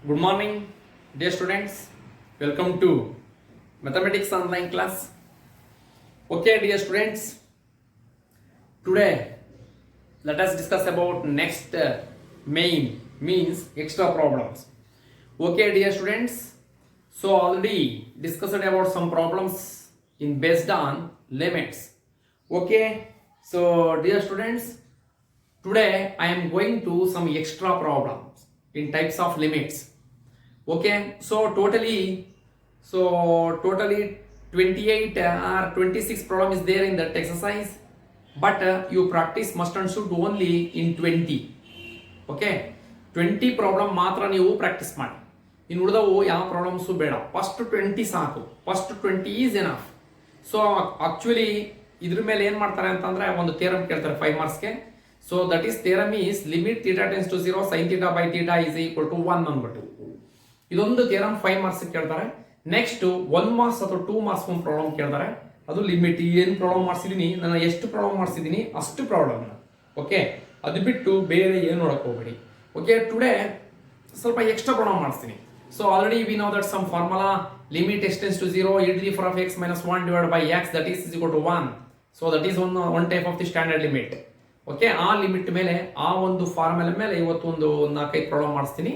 Good morning, dear students. Welcome to Mathematics online class. Okay, dear students. Today, let us discuss about next main means extra problems. Okay, dear students. So already discussed about some problems in based on limits. Okay. So dear students, today I am going to some extra problems in types of limits. Okay, so totally 28 or 26 problem is there in that exercise, but you practice must and should only in 20. Okay 20 problem ಮಾತ್ರ ನೀವು practice ಮಾಡಿ. ಇನ್ನು ಉಳಿದವು ಯಾವ problems ಬೇಡ. First 20 ಸಾಕು. First 20 is enough. So actually ಇದ್ರ ಮೇಲೆ ಏನು ಮಾಡ್ತಾರೆ ಅಂತಂದ್ರೆ ಒಂದು ಥಿಯರಮ್ ಕೇಳ್ತಾರೆ 5 ಮಾರ್ಕ್ಸ್ಗೆ. So that is theorem is limit theta tends to 0 sin theta by theta is equal to 1 ಅಂದ್ಬಿಟ್ಟು ಇದೊಂದು ಥಿಯರಮ್ 5 ಮಾರ್ಕ್ಸ್ ಕೇಳ್ತಾರೆ. ನೆಕ್ಸ್ಟ್ 1 ಮಾರ್ಕ್ಸ್ ಅಥವಾ 2 ಮಾರ್ಕ್ಸ್ ಒಂದು ಪ್ರಾಬ್ಲಮ್ ಕೇಳ್ತಾರೆ. ಅದು ಲಿಮಿಟ್ ಏನು ಪ್ರಾಬ್ಲಮ್ ಮಾಡಿಸಿದೀನಿ, ನಾನು ಎಷ್ಟು ಪ್ರಾಬ್ಲಮ್ ಮಾಡಿಸಿದೀನಿ ಅಷ್ಟು ಪ್ರಾಬ್ಲಮ್. ಓಕೆ, ಅದು ಬಿಟ್ಟು ಬೇರೆ ಏನು ನೋಡಕ್ ಹೋಗ್ಬೇಡಿ. ಓಕೆ, ಟುಡೇ ಸ್ವಲ್ಪ ಎಕ್ಸ್ಟ್ರಾ ಪ್ರಾಬ್ಲಮ್ ಮಾಡಿಸ್ತೀನಿ. So already we know that some formula limit x tends to 0 e to the power of x minus 1 divided by x that is equal to 1. So that is one type of the standard limit. Okay, ಆ limit ಮೇಲೆ ಆ ಒಂದು formula ಮೇಲೆ ಇವತ್ತು ಒಂದು 4-5 problem ಮಾಡಿಸ್ತೀನಿ.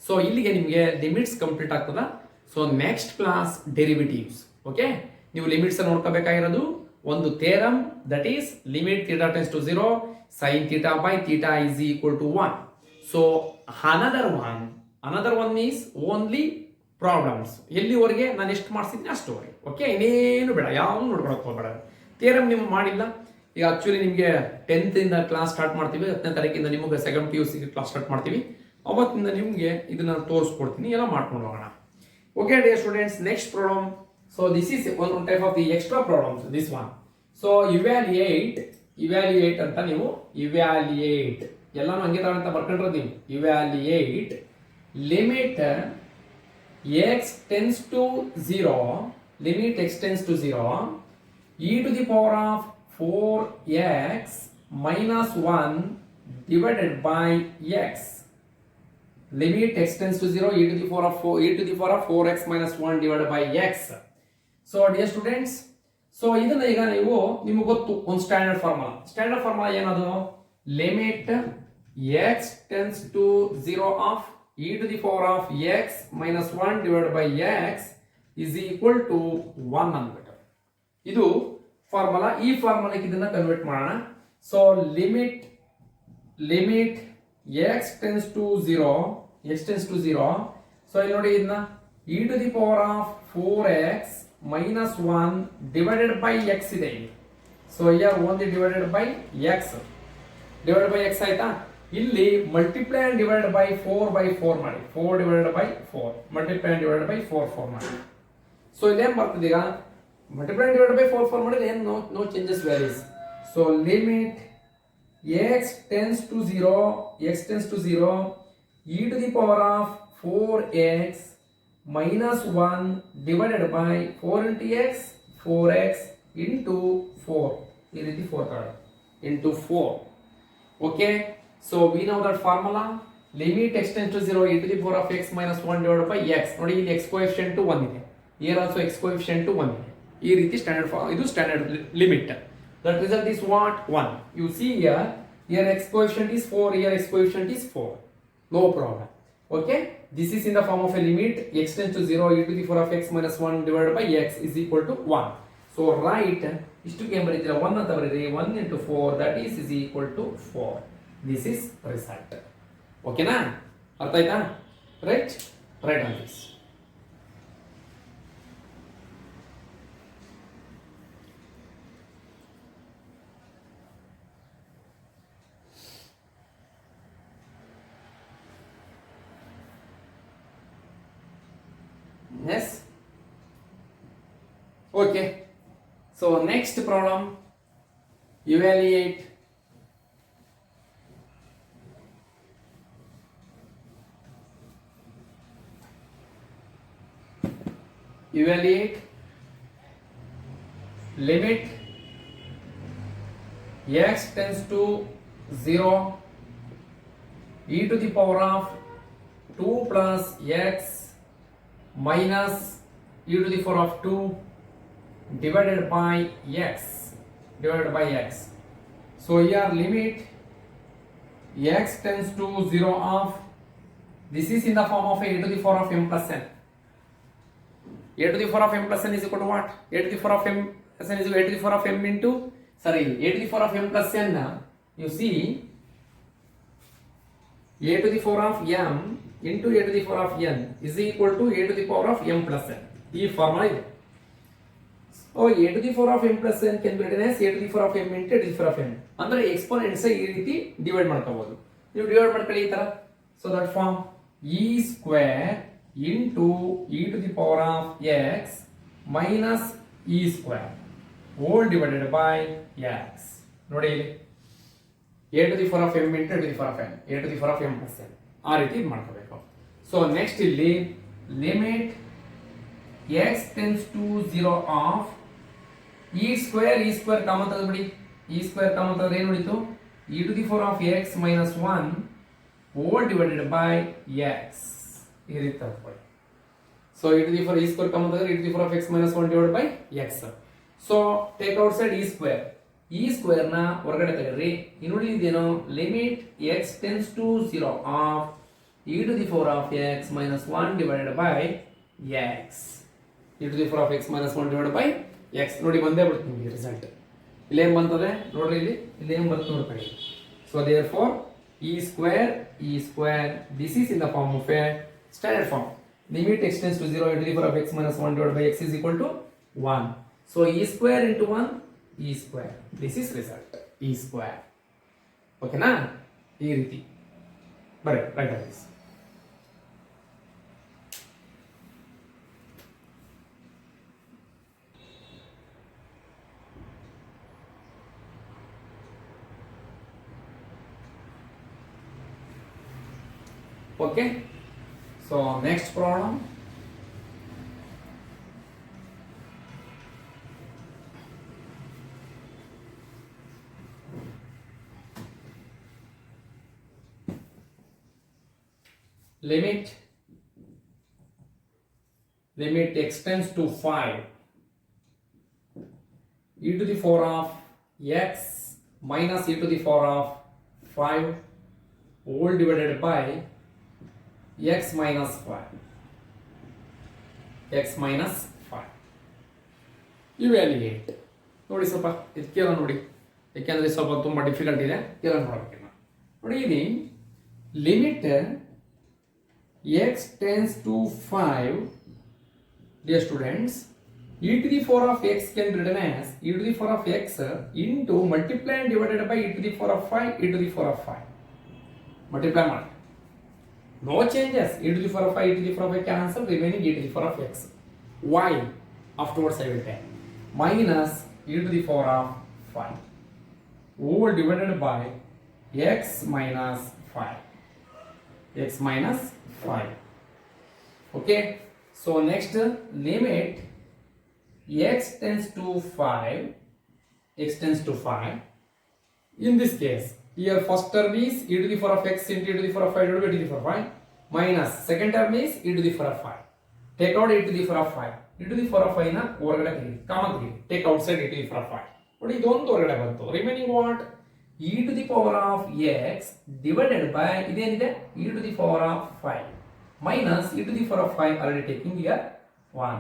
So ಇಲ್ಲಿಗೆ ನಿಮಗೆ ಲಿಮಿಟ್ಸ್ ಕಂಪ್ಲೀಟ್ ಆಗ್ತದ. So next class derivatives. Okay, ನೀವು ಲಿಮಿಟ್ಸ್ ನೋಡ್ಕೋಬೇಕಾಗಿರೋದು ಒಂದು theorem that is limit theta tends to 0 sin theta by theta is equal to 1. So another one is only problems. ಎಲ್ಲಿವರೆಗೆ ನಾನು ಎಷ್ಟು ಮಾಡಿಸಿದ್ದೀನಿ ಅಷ್ಟುವರೆಗೆ. ಓಕೆ, ಇನ್ನೇನು ಬೇಡ, ಯಾವನು ನೋಡ್ಕೊಳಕ್ ಹೋಗ್ಬೇಡ. ಥಿಯರಮ್ ನೀವು ಮಾಡಿಲ್ಲ. ಈಗ ಆಕ್ಚುಲಿ ನಿಮಗೆ 10th ಇಂದ ಕ್ಲಾಸ್ ಸ್ಟಾರ್ಟ್ ಮಾಡ್ತೀವಿ. 10ನೇ ತಾರೀಕಿಂದ ನಿಮಗೆ ಸೆಕೆಂಡ್ PUC ಕ್ಲಾಸ್ ಸ್ಟಾರ್ಟ್ ಮಾಡ್ತೀವಿ. ಅವತ್ತಿಂದ ನಿಮಗೆ ಇದನ್ನ ತೋರಿಸ್ಕೊಡ್ತೀನಿ, ಎಲ್ಲ ಮಾಡ್ಕೊಂಡು ಹೋಗೋಣ. Okay dear students, next problem. So this is one type of the extra problems, this one. So evaluate ಅಂತ ನೀವು ಇವ್ಯಾಲ್ಯೂಯೇಟ್ ಎಲ್ಲಾನು ಹಂಗೆ ತಗೊಂತ ಬರ್ಕೊಂಡಿರೋದು ನೀವು. Evaluate limit x tends to 0 limit x tends to 0 e to the power of 4x minus 1 divided by x. Limit x tends to 0 e to the power of 4x minus 1 divided by x. So dear students, so ಇದನ್ನ ಈಗ ನಿಮಗೆ ಗೊತ್ತು ಒಂದು standard formula ಏನದು? Limit x tends to 0 of e to the power of x minus 1 divided by x is equal to 1 ಅಂದ್ಬಿಟ್ಟು ಇದು formula. ಈ ಫಾರ್ಮುಲಾಕ್ಕೆ ಇದನ್ನ ಕನ್ವರ್ಟ್ ಮಾಡೋಣ. So limit x tends to 0 so ಇಲ್ಲಿ ನೋಡಿ ಇದನ್ನ e to the power of 4x minus 1 divided by x ಇದೆ ಇಲ್ಲಿ. So here only divided by x ಆಯ್ತಾ. ಇಲ್ಲಿ multiply and divided by 4 by 4 ಮಾಡಿ. 4 divided by 4 multiply and divided by 4 ಮಾಡಿ. So ಇಲ್ಲಿ ಏನ್ ಬರ್ತದೆ ಈಗ? ಮಲ್ಟಿಪ್ಲೈ ಅಂಡ್ ಡಿವೈಡೆಡ್ ಬೈ 4 ಮಾಡಿದ್ರೆ ಏನು no changes values. So limit x tends to 0 e to the power of 4x minus 1 divided by 4 into x 4x into 4 ಈ ರೀತಿ 4 card into 4. Okay, so we know that formula limit x tends to 0 e to the power of x minus 1 divided by x. ನೋಡಿ ಇಲ್ಲಿ x coefficient 1 ಇದೆ, here also x coefficient 1 ಇದೆ. ಈ ರೀತಿ ಇದು standard limit. that result is what? 1. you see here x coefficient is 4, here x coefficient is 4, no problem. Okay, this is in the form of a limit x tends to 0 e to the power of x minus 1 divided by x is equal to 1. So write ಇಷ್ಟು ಏನು ಬರೀತೀರಾ? 1 ಅಂತ ಬರೀರಿ. 1 into 4 that is equal to 4. This is result. ಓಕೆನಾ? ಅರ್ಥ ಆಯ್ತಾ? Right on this. Yes. Okay. So next problem, evaluate limit x tends to 0 e to the power of 2 plus x minus e to the power of 2 divided by x. So here limit x tends to 0 of, this is in the form of a to the power of m plus n. A to the power of m plus n is equal to what? A to the power of m plus n is equal to a to the power of m into, sorry, a to the power of m plus n. You see, a to the power of m into a to the power of n is equal to a to the power of m plus n. ಈ formula ಇದೆ. So a to the power of m plus n can be written as a to the power of m into a to the power of n. ಅಂದ್ರೆ exponents ಈ ರೀತಿ divide ಮಾಡ್ಕೋಬಹುದು. ನೀವು divide ಮಾಡ್ಕೊಳ್ಳಿ ಈ ತರ. So that form e square into e to the power of x minus e square whole divided by x. ನೋಡಿ ಇಲ್ಲಿ a to the power of m into a to the power of n, a to the power of m plus n ಆ ರೀತಿ ಮಾಡ್ಕೋಬೇಕು. So next ಇಲ್ಲಿ limit x tends to 0 of e square common ತೆಗೆದುಬಿಡಿ. e square common ತೆಗೆದ್ರೆ ಏನು ಉಳಿತು? e to the power of x minus 1 whole divided by x. ಈ ರೀತಿ ತಗೊಳ್ಳಿ. So e to the power e square common ತೆಗೆದ್ರೆ e to the power of x minus 1 divided by x. So take outside e square. e square ನ ಹೊರಗಡೆ ತೆಗೆದ್ರಿ. ಇನ್ನು ಉಳಿದಿದ್ದೇನು? limit x tends to 0 of e to the power of x minus 1 divided by x. e to the power of x minus 1 divided by x. ನೋಡಿ ಬಂದೇ ಬಿಡುತ್ತೆ ನಿಮಗೆ result. ಇಲ್ಲಿ ಏನು ಬಂತದೆ ನೋಡ್ರಿ, ಇಲ್ಲಿ ಏನು ಬಂತು ನೋಡ್ಕೊಳ್ಳಿ. So therefore e square this is in the form of a standard form. Limit x tends to 0 e to the power of x minus 1 divided by x is equal to 1. So e square into 1 e square. This is result e square. ಓಕೆನಾ? ಈ ರೀತಿ ಬರೀ right ಆಗಿ. Okay, so next problem. Limit x tends to 5 e to the power of x minus e to the power of 5 whole divided by x minus 5. Evaluate. ನೋಡಿ ಸ್ವಲ್ಪ ಇದು ಕೇಳ ನೋಡಿ, ಯಾಕೆಂದ್ರೆ ಸ್ವಲ್ಪ ತುಂಬಾ ಡಿಫಿಕಲ್ಟ್ ಇದೆ, ಕೇಳ ನೋಡಬೇಕು. ನೋಡಿ ಇಲ್ಲಿ limit x tends to 5, dear students, e to the power of x can be written as e to the power of x into multiply and divided by e to the power of 5 e to the power of 5. Multiply ಮಾಡಿ. No changes. E to the power of 5 e to the power of 5 cancel, remaining e to the power of x. Why? Afterwards I will tell. Minus e to the power of 5 whole divided by x minus 5. Okay. So next limit x tends to 5. In this case, here first term is e to the power of x into e to the power of 5 divided by e to the power of 5 minus second term is e to the power of 5. Take out e to the power of 5. e to the power of 5 ನ ಹೊರಗಡೆ ತೆಗೆಯಿರಿ, common ತೆಗೆಯಿರಿ. Take outside e to the power of 5. ನೋಡಿ ಇದೊಂದು ಹೊರಗಡೆ ಬಂತು. Remaining what? e to the power of x divided by ಇದೇನಿದೆ e to the power of 5 minus e to the power of 5 already taking here 1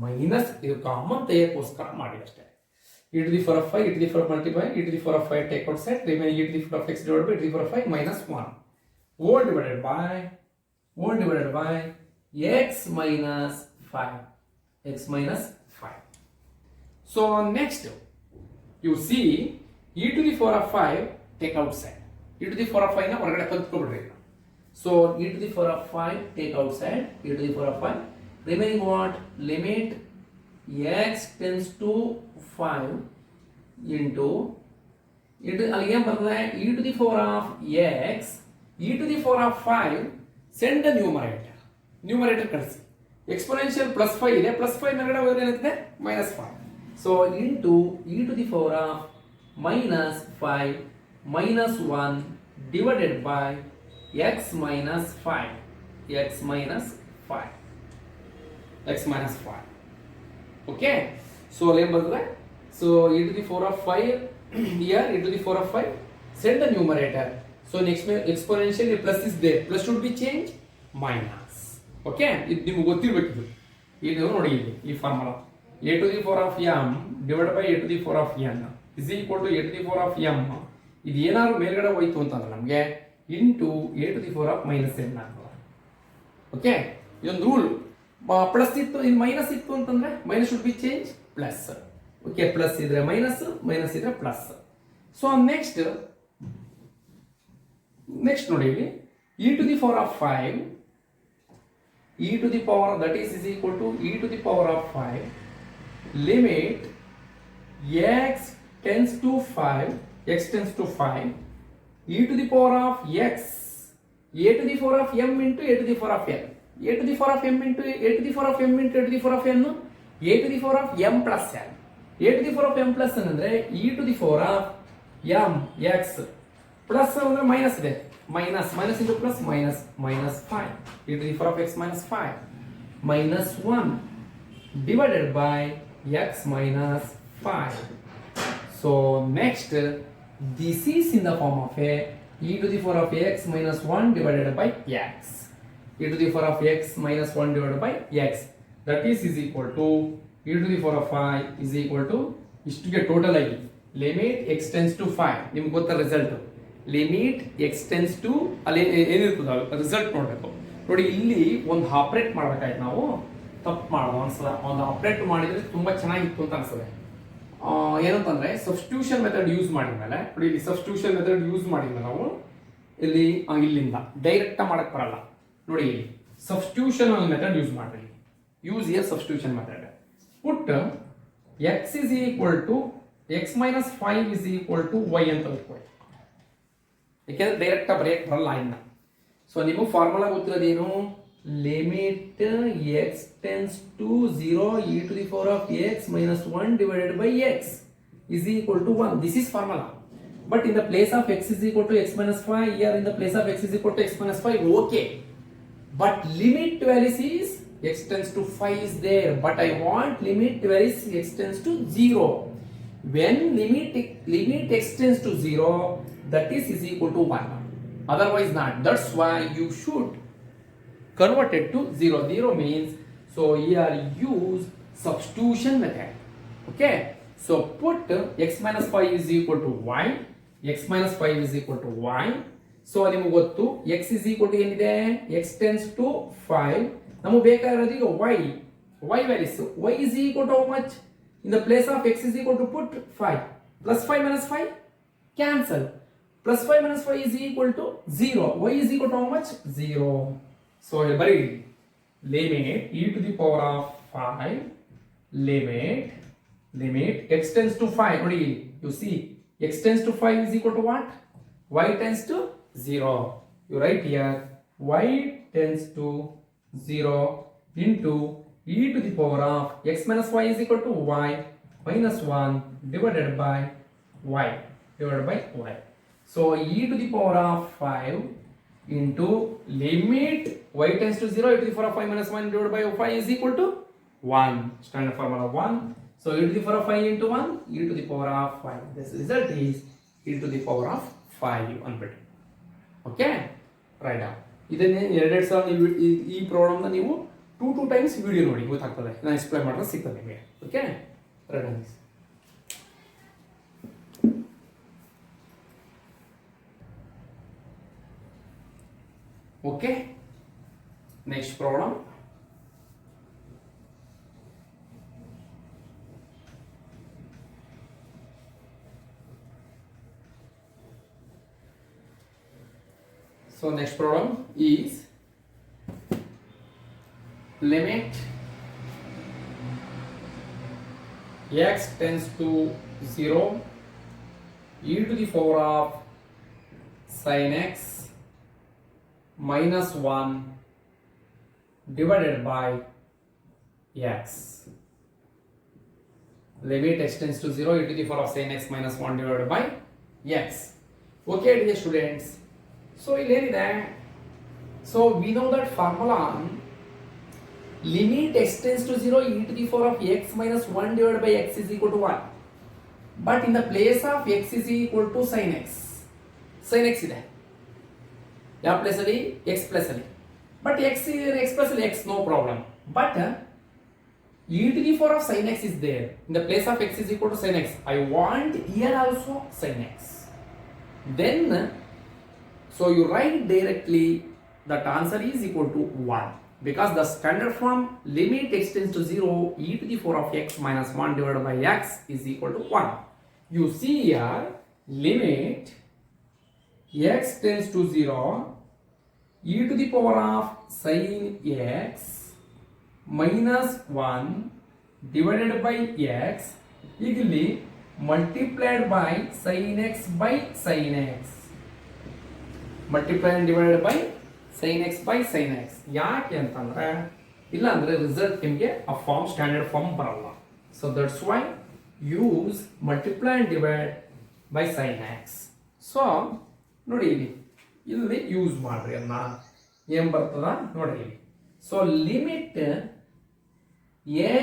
minus ಇದು common ತೆಗೆಯೋಕ್ಕೋಸ್ಕರ ಮಾಡಿ ಅಷ್ಟೇ. e to the power of 5 e to the power of multiply e to the power of 5 take outside, remaining e to the power of x divided by e to the power of 5 minus 1 whole divided by x minus 5. So next you see e to the power of 5 take outside, e to the power of 5 ನ ಹೊರಗಡೆ ತೆಗೆದುಕೊಂಡ್ಬಿಡ್ರಿ. So e to the power of 5 take outside, e to the power of 5 remaining what? Limit x tends to 5 into ಅಲ್ಲಿ ಏನು ಬರ್ತದೆ e to the power of x e to the power of 5 send the numerator ಕಳಿಸಿ. Exponential plus 5 ಇದೆ, plus 5 ಮೇಲ್ಗಡೆ ಹೋದ್ರೆ ಏನಾಗ್ತದೆ minus 5. So into e to the power of minus 5 minus 1 divided by x minus 5. x minus 5. X minus 5. Okay. So, so e to the power of 5 here, e to the power of 5, set the numerator. So, next exponential plus is there. Plus should be changed minus. Okay. This is formula. A to the power of m divided by a to the power of n is equal to a to the power of m. ಇದು ಏನಾದ್ರು ಮೇಲ್ಗಡೆ ಹೋಯ್ತು ಅಂತಂದ್ರೆ ನಮಗೆ into a to the power of minus n ಆಗ್ತದೆ. Okay, ಇದೊಂದು rule. Plus ಇತ್ತು, ಇಲ್ಲಿ ಮೈನಸ್ ಇತ್ತು ಅಂತಂದ್ರೆ minus should be change plus. Okay, plus ಇದ್ರೆ ಮೈನಸ್, ಮೈನಸ್ ಇದ್ರೆ ಪ್ಲಸ್. ಸೊ ನೆಕ್ಸ್ಟ್ ನೋಡಿ ಇಲ್ಲಿ e to the power of 5, e to the power that is equal to e to the power of 5 limit x tends to 5, x tends to 5, e to the power of x, a to the power of m into a to the power of n, a to the power of m into a to the power of m into a to the power of n, a to the power of m plus n, a to the power of m plus n ಅಂದ್ರೆ e to the power of m x plus ಅಂದ್ರೆ minus ಇದೆ, minus into plus minus 5 e to the power of x minus 5 minus 1 divided by x minus 5. So next this is in the form of a e to the power of x minus 1 divided by x, e to the power of x minus 1 divided by x, that is equal to e to the power of 5 is equal to ಇಷ್ಟಿಗೆ total ಆಗಿ limit x tends to 5. ನಿಮ್ಗೆ ಗೊತ್ತಾ result, limit x tends to ಅಲ್ಲಿ ಏನಿರ್ತದ result ನೋಡಬೇಕು. ನೋಡಿ ಇಲ್ಲಿ ಒಂದು ಆಪರೇಟ್ ಮಾಡ್ಬೇಕಾಯ್ತು, ನಾವು ತಪ್ಪು ಮಾಡೋದು ಅನ್ಸದ. ಒಂದು ಆಪರೇಟ್ ಮಾಡಿದ್ರೆ ತುಂಬಾ ಚೆನ್ನಾಗಿತ್ತು ಅಂತ ಅನ್ಸದೆ. ಏನಂತಂದ್ರೆ ಸಬ್ಸ್ಟಿಟ್ಯೂಷನ್ ಮೆಥಡ್ ಯೂಸ್ ಮಾಡಿದ್ಮೇಲೆ, ನೋಡಿ ಇಲ್ಲಿ ಸಬ್ಸ್ಟಿಟ್ಯೂಷನ್ ಮೆಥಡ್ ಯೂಸ್ ಮಾಡಿದ್ಮೇಲೆ ನಾವು ಇಲ್ಲಿ ಇಲ್ಲಿಂದ ಡೈರೆಕ್ಟ್ ಮಾಡಕ್ ಬರಲ್ಲ. ನೋಡಿ ಇಲ್ಲಿ ಸಬ್ಸ್ಟಿಟ್ಯೂಷನ್ ಮೆಥಡ್ ಯೂಸ್ ಮಾಡ್ರಿ. Use here substitution method. Put x is equal to x minus 5 is equal to y ಅಂತ ಇಟ್ಕೊಳ್ಳಿ. ಯಾಕೆಂದ್ರೆ ಡೈರೆಕ್ಟ್ ಬರೆಯಕ್ ಬರಲ್ಲ ಇನ್ನ. ಸೊ ನಿಮಗೆ ಫಾರ್ಮುಲಾ ಗೊತ್ತಿರೋದೇನು, limit x tends to 0 e to the power of x minus 1 divided by x is equal to 1. This is formula. But in the place of x is equal to x minus 5, here in the place of x is equal to x minus 5, okay. But limit values is x tends to 5 is there. But I want limit values x tends to 0. When limit x tends to 0, that is equal to 1. Otherwise not. That's why you should convert it to 0. 0 means, so here use substitution method. Okay. So put x minus 5 is equal to y. X minus 5 is equal to y. So ನಿಮಗೆ ಗೊತ್ತು x is equal to ಏನಿದೆ, x tends to 5. ನಮಗೆ ಬೇಕಾಗಿರೋದು ಈಗ y values. y is equal to how much? In the place of x is equal to put 5. Plus 5 minus 5 cancel. Plus 5 minus 5 is equal to 0. Y is equal to how much? 0. So very limit e to the power of 5 limit x tends to 5. You see x tends to 5 is equal to what? Y tends to 0. You write here y tends to 0 into e to the power of x minus y is equal to y minus 1 divided by y. So e to the power of 5 into limit y tends to 0, e to the power of 5 minus 1 divided by 5 is equal to 1. Standard formula 1. So e to the power of 5 into 1, e to the power of 5. This result is e to the power of 5 ಅಂದ್ಬಿಟ್ಟು. Okay, right. ಇದನ್ನೇ ಎರಡೆರಡು ಸಲ ನೀವು ಈ ಪ್ರಾಬ್ಲಮ್ನ ನೀವು 2 times video ನೋಡಿ, ಗೊತ್ತಾಗ್ತದೆ. ನಾನು ಎಕ್ಸ್ಪ್ಲೈನ್ ಮಾಡಿದ್ರೆ ಸಿಗ್ತದೆ ನಿಮಗೆ. Okay, right. Okay, next problem. So next problem is limit x tends to 0 e to the power of sin x minus 1 divided by x. Limit x tends to 0 e to the power of sin x minus 1 divided by x. Okay dear students, so ಇಲ್ಲಿ ಏನಿದೆ So we know that formula limit x tends to 0 e to the power of x minus 1 divided by x is equal to 1. But in the place of x is equal to sin x. Sin x ಇದೆ ಯಾವ place ಅಲ್ಲಿ x place ಅಲ್ಲಿ. But x place ಅಲ್ಲಿ x no problem. But e to the power of sin x is there. In the place of x is equal to sin x. I want here also sin x. Then so you write directly that answer is equal to 1. Because the standard form limit x tends to 0 e to the power of x minus 1 divided by x is equal to 1. You see here limit x tends to 0 e to the power of sin x minus 1 divided by x equally multiplied by sin x by sin x. Multiplied and divided by sin x by sin x. ಯಾಕೆ ಅಂತಂದ್ರೆ ಇಲ್ಲ ಅಂದ್ರೆ result ನಿಮಗೆ ಆ form standard form ಬರಲ್ಲ. So that's why use multiply and divide by sin x. So ನೋಡಿ ಇಲ್ಲಿ use ಮಾಡ್ರಿ ಅದನ್ನ ಏನ್ ಬರ್ತದ ನೋಡ್ರಿ. So limit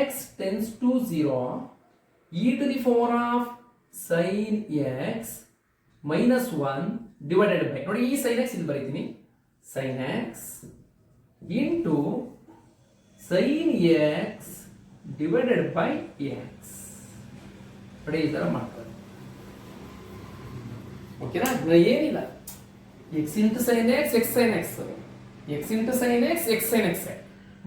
x tends to 0 e to the power of sin x minus 1 divided by ನೋಡಿ ಈ sin x ಇಲ್ಲಿ ಬರೀತೀನಿ sin x into sin x divided by x ನೋಡಿ ಈ ತರ ಮಾಡ್ತಾರೆ. ಓಕೆನಾ? ಏನಿಲ್ಲ x into sin x x sin x x into sin x x sin x.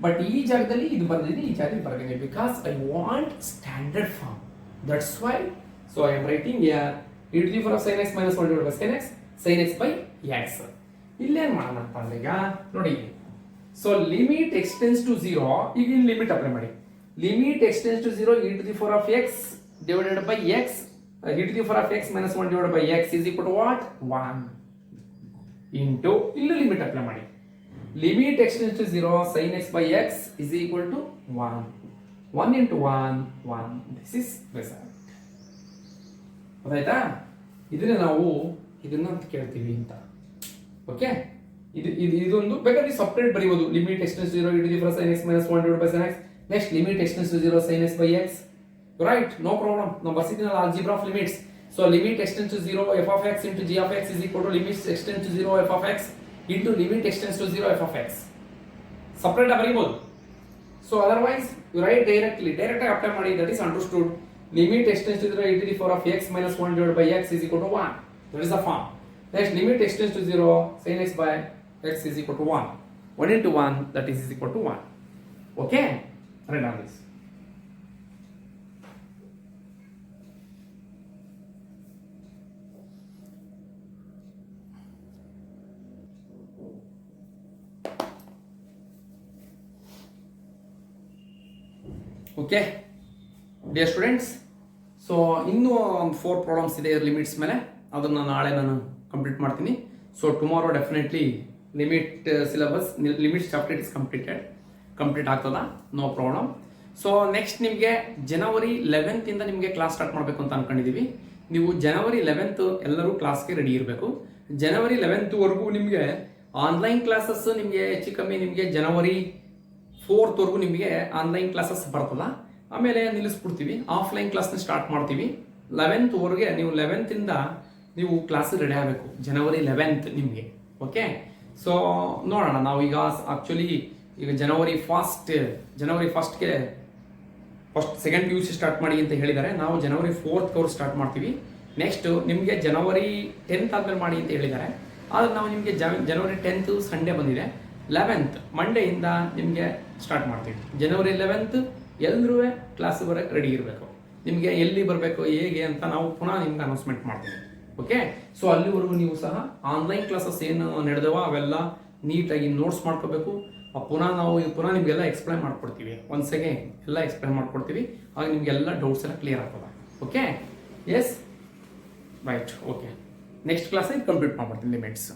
But ಈ ಜಾಗದಲ್ಲಿ ಇದು ಬರ್ದಿದ್ದೀನಿ, ಈ ಜಾಗದಲ್ಲಿ ಬರ್ದಿದ್ದೀನಿ because I want standard form. That's why so I am writing here e to the power of sin x minus 1 divided by sin x by x. ಇಲ್ಲೇನ್ ಮಾಡೋಣಪ್ಪ ಅಂದ್ರೆ ಈಗ ನೋಡಿ. So limit x tends to 0 ಈಗ ಇಲ್ಲಿ limit apply ಮಾಡಿ. Limit x tends to 0 e to the power of x divided by x e to the power of x minus 1 divided by x is equal to what? 1 into ಇಲ್ಲಿ limit apply ಮಾಡಿ. Limit x tends to 0 sin x by x is equal to 1. 1 into 1 1. This is result. ಗೊತ್ತಾಯ್ತಾ? ಇದನ್ನ ನಾವು ಇದನ್ನ ಅಂತ ಕೇಳ್ತೀವಿ ಅಂತ. Okay, ಇದೊಂದು ಬೇಕಾದ್ರೆ ಸಪರೇಟ್ ಬರೀಬಹುದು. Limit x tends to 0 e to the power sin x minus 1 divided by sin x. Next limit x tends to 0 sin x by x. Right, no problem. ನಾವು ಬರ್ಸಿದ್ದೀನಲ್ಲ algebra of limits. So limit x tends to 0 f of x into g of x is equal to limit x tends to 0 f of x into limit x tends to 0 f of x. Separate ಬರೀಬಹುದು. So otherwise you write direct ಆಗಿ apply ಮಾಡಿ. That is understood. Limit x tends to 0 e to the power of x minus 1 divided by x is equal to 1. That is the form. Next, limit x tends to 0 sin x by x is equal to 1. 1 into 1, that is equal to 1. Okay? Write down this. Okay, dear students, so ಇನ್ನೂ ಒಂದು 4 problems ಇದೆ limits ಮೇಲೆ. ಅದನ್ನು ನಾಳೆ ನಾನು complete ಮಾಡ್ತೀನಿ. So tomorrow definitely limit syllabus limit chapter is complete ಆಗ್ತದ, no problem. So next ನಿಮಗೆ ಜನವರಿ 11th ಇಂದ ನಿಮಗೆ ಕ್ಲಾಸ್ ಸ್ಟಾರ್ಟ್ ಮಾಡಬೇಕು ಅಂತ ಅನ್ಕೊಂಡಿದ್ದೀವಿ. ನೀವು ಜನವರಿ 11th ಎಲ್ಲರೂ ಕ್ಲಾಸ್ಗೆ ರೆಡಿ ಇರಬೇಕು. ಜನವರಿ 11th ವರೆಗೂ ನಿಮಗೆ ಆನ್ಲೈನ್ ಕ್ಲಾಸಸ್ ನಿಮಗೆ ಹೆಚ್ಚು ಕಮ್ಮಿ ನಿಮಗೆ ಜನವರಿ 4th ವರೆಗೂ ನಿಮಗೆ ಆನ್ಲೈನ್ ಕ್ಲಾಸಸ್ ಬರ್ತದ. ಆಮೇಲೆ ನಿಲ್ಲಿಸ್ಬಿಡ್ತೀವಿ, ಆಫ್ಲೈನ್ ಕ್ಲಾಸ್ನ ಸ್ಟಾರ್ಟ್ ಮಾಡ್ತೀವಿ 11th ವರೆಗೆ. ನೀವು 11th ಇಂದ ನೀವು ಕ್ಲಾಸ್ ರೆಡಿ ಆಗಬೇಕು ಜನವರಿ 11th ನಿಮಗೆ. ಓಕೆ, ಸೊ ನೋಡೋಣ. ನಾವು ಈಗ ಆಕ್ಚುಲಿ ಈಗ ಜನವರಿ 1ಗೆ ಸೆಕೆಂಡ್ PUC ಸ್ಟಾರ್ಟ್ ಮಾಡಿ ಅಂತ ಹೇಳಿದ್ದಾರೆ. ನಾವು ಜನವರಿ 4th ಕೋರ್ಸ್ ಸ್ಟಾರ್ಟ್ ಮಾಡ್ತೀವಿ. ನೆಕ್ಸ್ಟ್ ನಿಮಗೆ ಜನವರಿ 10th ಆದ್ಮೇಲೆ ಮಾಡಿ ಅಂತ ಹೇಳಿದ್ದಾರೆ. ಆದರೆ ನಾವು ನಿಮಗೆ ಜನವರಿ 10th ಸಂಡೇ ಬಂದಿದೆ, 11th ಮಂಡೇಯಿಂದ ನಿಮಗೆ ಸ್ಟಾರ್ಟ್ ಮಾಡ್ತೀವಿ. ಜನವರಿ 11th ಎಲ್ಲರೂ ಕ್ಲಾಸ್ ಬರೋಕ್ಕೆ ರೆಡಿ ಇರಬೇಕು. ನಿಮಗೆ ಎಲ್ಲಿ ಬರಬೇಕು ಹೇಗೆ ಅಂತ ನಾವು ಪುನಃ ನಿಮ್ಗೆ ಅನೌನ್ಸ್ಮೆಂಟ್ ಮಾಡ್ತೀವಿ. ಓಕೆ, ಸೊ ಅಲ್ಲಿವರೆಗೂ ನೀವು ಸಹ ಆನ್ಲೈನ್ ಕ್ಲಾಸಸ್ ಏನು ನಡೆದವ ಅವೆಲ್ಲ ನೀಟಾಗಿ ನೋಟ್ಸ್ ಮಾಡ್ಕೋಬೇಕು. ಪುನಃ ನಿಮಗೆಲ್ಲ ಎಕ್ಸ್ಪ್ಲೈನ್ ಮಾಡ್ಕೊಡ್ತೀವಿ. ಒನ್ಸ್ ಅಗೇನ್ ಎಲ್ಲ ಎಕ್ಸ್ಪ್ಲೈನ್ ಮಾಡ್ಕೊಡ್ತೀವಿ. ಆಗ ನಿಮಗೆಲ್ಲ ಡೌಟ್ಸ್ ಎಲ್ಲ ಕ್ಲಿಯರ್ ಆಗ್ತದೆ. Okay, yes right. Okay, next ಕ್ಲಾಸಲ್ಲಿ ಕಂಪ್ಲೀಟ್ ಮಾಡ್ಬಿಡ್ತೀನಿ ಲಿಮಿಟ್ಸ್.